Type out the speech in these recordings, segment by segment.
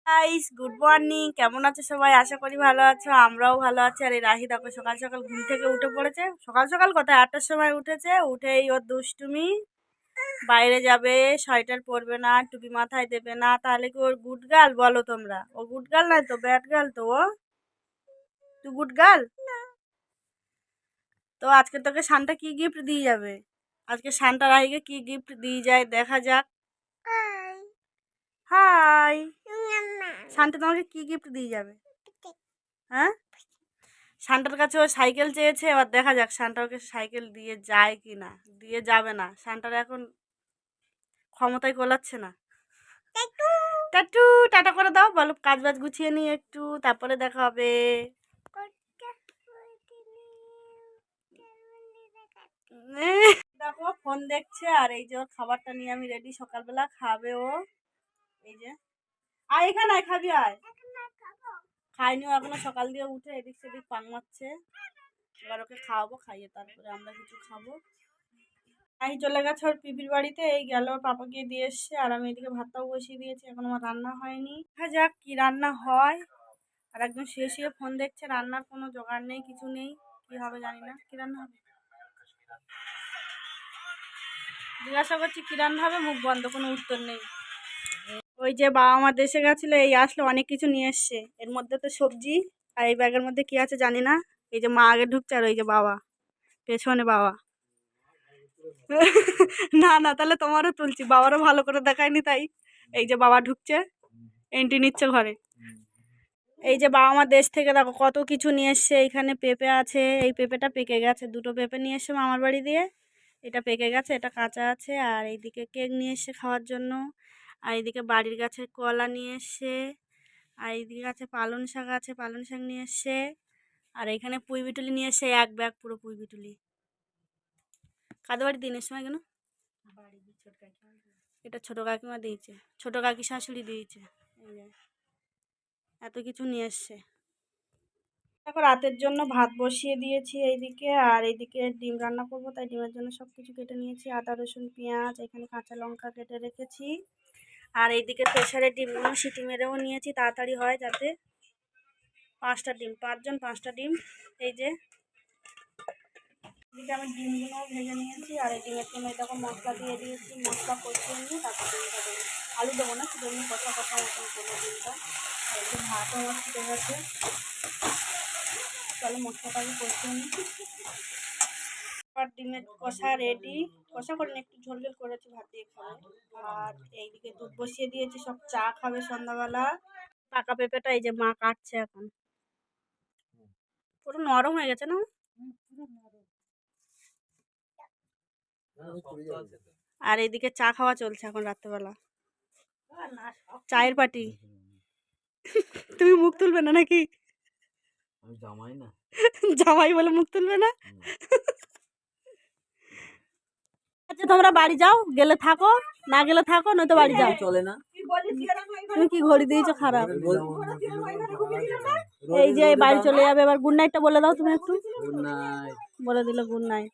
Guys, good morning. কেমন আছো সবাই? আশা করি ভালো আছো। আমরাও ভালো আছি। আর এই রাহি দেখো সকাল সকাল ঘুম থেকে উঠে পড়েছে। সকাল সকাল কথা 8টার সময় উঠেছে। উঠেই ওর দুষ্টুমি, বাইরে যাবে, সোয়েটার পরবে না, টুপি মাথায় দেবে না। তাহলে কি ওর গুড গার্ল? বলো তোমরা। ও গুড গার্ল নয় তো, ব্যাড গার্ল তো। ও তুই গুড গার্ল? তো আজকে তোকে শান্তা কি গিফট দিয়ে যাবে? আজকে শান্তা রাহিকে কি গিফট দিয়ে যায় দেখা যাক। হাই, শান্তা তোমাকে কি গিফট দিয়ে যাবে? হ্যাঁ, শান্তার কাছে ও সাইকেল চেয়েছে। এবার দেখা যাক শান্তা ওকে সাইকেল দিয়ে যায় কি না। দিয়ে যাবে না, শান্তার এখন ক্ষমতায় কোলাচ্ছে না। টাটু, টাটা করে দাও, বলো কাজ বাজ গুছিয়ে নিয়ে একটু, তারপরে দেখা হবে। দেখো ফোন দেখছে, আর এই যে ওর খাবারটা নিয়ে আমি রেডি, সকালবেলা খাবে ও। এই যে আয়, এখানে আয়, খাবি আয়। খাইনি ও এখনো, সকাল দিয়ে উঠে এদিক সেদিক পাং মারছে। এবার ওকে খাওয়াবো, খাইয়ে তারপরে আমরা কিছু খাবো। আমি চলে গেছে ওর পিপির বাড়িতে, এই গেল ওর পাপাকে দিয়ে এসছে। আর আমি এদিকে ভাতটাও বসিয়ে দিয়েছি, এখন আমার রান্না হয়নি। দেখা যাক কি রান্না হয়। আর একদম শুয়ে শুয়ে ফোন দেখছে, রান্নার কোনো জোগাড় নেই, কিছু নেই। কি হবে জানি না, কি রান্না হবে। জিজ্ঞাসা করছি কি রান্না হবে, মুখ বন্ধ, কোনো উত্তর নেই। ওই যে বাবা মা দেশে গেছিলো, এই আসলো, অনেক কিছু নিয়ে এসছে। এর মধ্যে তো সবজি, আর এই ব্যাগের মধ্যে কি আছে জানি না। এই যে মা আগে ঢুকছে, আর ওই যে বাবা পেছনে বাবা। না না, তাহলে তোমারও তুলছি, বাবারও ভালো করে দেখায়নি তাই। এই যে বাবা ঢুকছে, এন্ট্রি নিচ্ছে ঘরে। এই যে বাবা মা দেশ থেকে দেখো কত কিছু নিয়ে এসছে। এইখানে পেঁপে আছে, এই পেঁপেটা পেকে গেছে, দুটো পেঁপে নিয়ে এসছে মামার বাড়ি দিয়ে। এটা পেকে গেছে, এটা কাঁচা আছে। আর এইদিকে কেক নিয়ে এসছে খাওয়ার জন্য। আর এইদিকে বাড়ির গাছে কলা নিয়ে এসছে। আর এইদিকে আছে পালং শাক, আছে পালং শাক নিয়ে এসছে। আর এখানে পুঁই বিটুলি নিয়ে এসছে, এক ব্যাগ পুরো পুঁই বিটুলি। কাদের বাড়ি দিনের সময় কেন? এটা ছোট কাকিমা দিয়েছে, ছোট কাকি শাশুড়ি দিয়েছে। এই যে এত কিছু নিয়ে এসছে। এখন রাতের জন্য ভাত বসিয়ে দিয়েছি এইদিকে। আর এইদিকে ডিম রান্না করব, তাই ডিমের জন্য সব কিছু কেটে নিয়েছি। আদা রসুন পেঁয়াজ, এখানে কাঁচা লঙ্কা কেটে রেখেছি। আর এইদিকে প্রেসারে ডিমগুলো সিটি মেরেও নিয়েছি, তাড়াতাড়ি হয় যাতে। 5টা ডিম, 5জন 5টা ডিম। এই যে এদিকে আমি ডিমগুলোও ভেজে নিয়েছি। আর এই ডিমের জন্য তখন মশলা দিয়ে দিয়েছি, মশলা কষিয়ে নিয়ে তারপর ডিমটা দেবো। আলু দেবো না, শুধু এমনি কষা কষা মতন করবো ডিমটা। আর এই যে ভাতও আমার ফুটে গেছে, চলো মশলাটাকে কষিয়ে নিই। আর ডিমের কষা রেডি, কষা করে একটু ঝোল ঝোল করেছি, ভাত দিয়ে খাবো। আর এইদিকে দুধ বসিয়ে দিয়েছি, সব চা খাবে সন্ধ্যাবেলা। পাকা পেঁপেটা এই যে মা কাটছে এখন, পুরো নরম হয়ে গেছে না। আর এইদিকে চা খাওয়া চলছে এখন রাত্রেবেলা, চায়ের পার্টি। তুমি মুখ তুলবে না নাকি? জামাই না, জামাই বলে মুখ তুলবে না। আচ্ছা তোমরা বাড়ি যাও, গেলে থাকো, না গেলে থাকো, নয়তো বাড়ি যাও। চলে না। তুমি কি ঘড়ি দিয়েছো খারাপ? এই যে বাড়ি চলে যাবে এবার। গুড নাইটটা বলে দাও তুমি একটু। Good night. বলে দিলে গুড নাইট।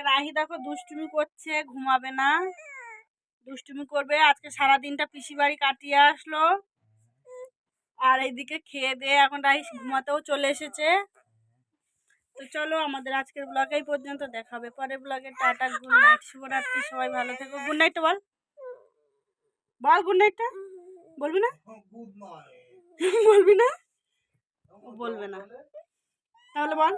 রাহি দেখো দুষ্টুমি করছে, ঘুমাবে না, দুষ্টুমি করবে। আজকে সারা দিনটা পিসি বাড়ি কাটিয়ে আসলো। আর এইদিকে খেয়ে দিয়ে এখন রাহি ঘুমাতেও চলে এসেছে। তো চলো আমাদের আজকের ব্লগ এই পর্যন্ত, দেখাবে পরের ব্লগে। টাটা, গুড নাইট, শুভরাত্রি, সবাই ভালো থেকো। গুড নাইটটা বল, বল গুড নাইটটা। বলবি না? বলবি না? বলবে না, তাহলে বল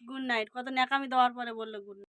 গুড নাইট। কত ন্যাকামি দেওয়ার পরে বললো গুড নাইট।